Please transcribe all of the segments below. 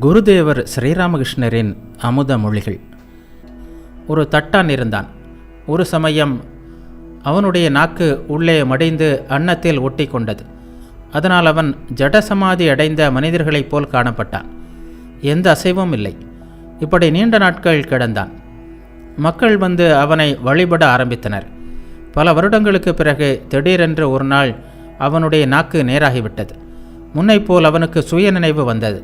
குருதேவர் ஸ்ரீராமகிருஷ்ணரின் அமுத மொழிகள். ஒரு தட்டான் இருந்தான். ஒரு சமயம் அவனுடைய நாக்கு உள்ளே மடிந்து அன்னத்தில் ஒட்டி கொண்டது. அதனால் அவன் ஜடசமாதி அடைந்த மனிதர்களைப் போல் காணப்பட்டான். எந்த அசைவும் இல்லை. இப்படி நீண்ட நாட்கள் கிடந்தான். மக்கள் வந்து அவனை வழிபட ஆரம்பித்தனர். பல வருடங்களுக்கு பிறகு திடீரென்று ஒரு நாள் அவனுடைய நாக்கு நேராகிவிட்டது. முன்னைப்போல் அவனுக்கு சுயநினைவு வந்தது.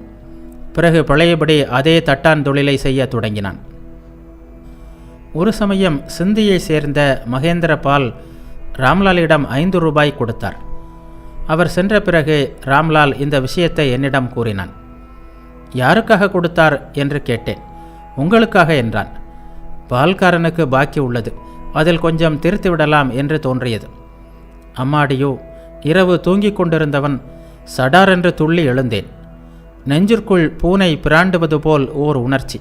பிறகு பழையபடி அதே தட்டான் தொழிலை செய்ய தொடங்கினான். ஒரு சமயம் சிந்தியை சேர்ந்த மகேந்திர பால் ராம்லாலிடம் 5 ரூபாய் கொடுத்தார். அவர் சென்ற பிறகு ராம்லால் இந்த விஷயத்தை என்னிடம் கூறினான். யாருக்காக கொடுத்தார் என்று கேட்டேன். உங்களுக்காக என்றான். பால்காரனுக்கு பாக்கி உள்ளது, அதில் கொஞ்சம் திருத்திவிடலாம் என்று தோன்றியது. அம்மாடியோ, இரவு தூங்கிக் கொண்டிருந்தவன் சடாரென்று துள்ளி எழுந்தேன். நெஞ்சிற்குள் பூனை பிராண்டுவது போல் ஓர் உணர்ச்சி.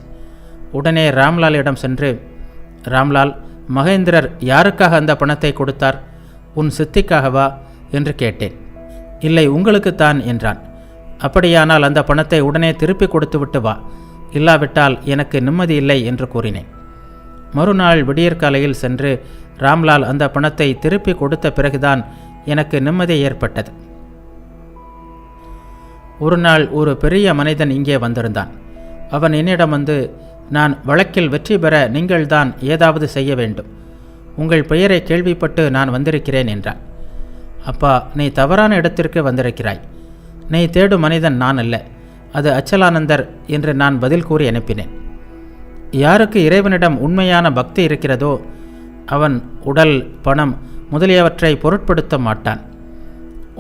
உடனே ராம்லாலிடம் சென்று, ராம்லால், மகேந்திரர் யாருக்காக அந்த பணத்தை கொடுத்தார்? உன் சித்திக்காகவா என்று கேட்டேன். இல்லை, உங்களுக்குத்தான் என்றான். அப்படியானால் அந்த பணத்தை உடனே திருப்பி கொடுத்துவிட்டு வா, இல்லாவிட்டால் எனக்கு நிம்மதி இல்லை என்று கூறினேன். மறுநாள் விடியற்காலையில் சென்று ராம்லால் அந்த பணத்தை திருப்பி கொடுத்த பிறகுதான் எனக்கு நிம்மதி ஏற்பட்டது. ஒரு நாள் ஒரு பெரிய மனிதன் இங்கே வந்திருந்தான். அவன் என்னிடம் வந்து, நான் வழக்கில் வெற்றி பெற நீங்கள்தான் ஏதாவது செய்ய வேண்டும். உங்கள் பெயரை கேள்விப்பட்டு நான் வந்திருக்கிறேன் என்றான். அப்பா, நீ தவறான இடத்திற்கு வந்திருக்கிறாய். நீ தேடும் மனிதன் நான் அல்ல, அது அச்சலானந்தர் என்று நான் பதில் கூறி அனுப்பினேன். யாருக்கு இறைவனிடம் உண்மையான பக்தி இருக்கிறதோ அவன் உடல், பணம் முதலியவற்றை பொருட்படுத்த மாட்டான்.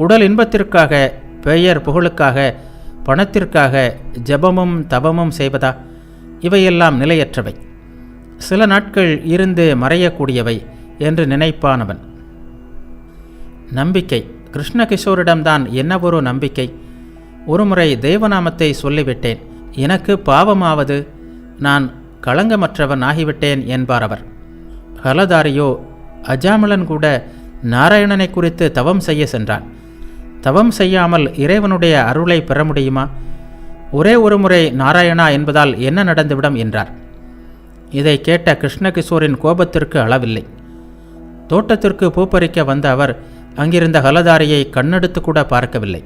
உடல் இன்பத்திற்காக, பெயர் புகழுக்காக, பணத்திற்காக ஜபமும் தவமும் செய்வதா? இவையெல்லாம் நிலையற்றவை, சில நாட்கள் இருந்து மறையக்கூடியவை என்று நினைப்பானவன். நம்பிக்கை. கிருஷ்ணகிஷோரிடம்தான் என்ன ஒரு நம்பிக்கை. ஒருமுறை தேவநாமத்தை சொல்லிவிட்டேன், எனக்கு பாவமாவது, நான் களங்கமற்றவன் ஆகிவிட்டேன் என்பார் அவர். ஹலதாரியோ, அஜாமலன் கூட நாராயணனை குறித்து தவம் செய்ய சென்றான். தவம் செய்யாமல் இறைவனுடைய அருளை பெற முடியுமா? ஒரே ஒரு முறை நாராயணா என்பதால் என்ன நடந்துவிடும் என்றார். இதை கேட்ட கிருஷ்ணகிஷோரின் கோபத்திற்கு அளவில்லை. தோட்டத்திற்கு பூப்பறிக்க வந்த அவர் அங்கிருந்த ஹலதாரியை கண்ணெடுத்து கூட பார்க்கவில்லை.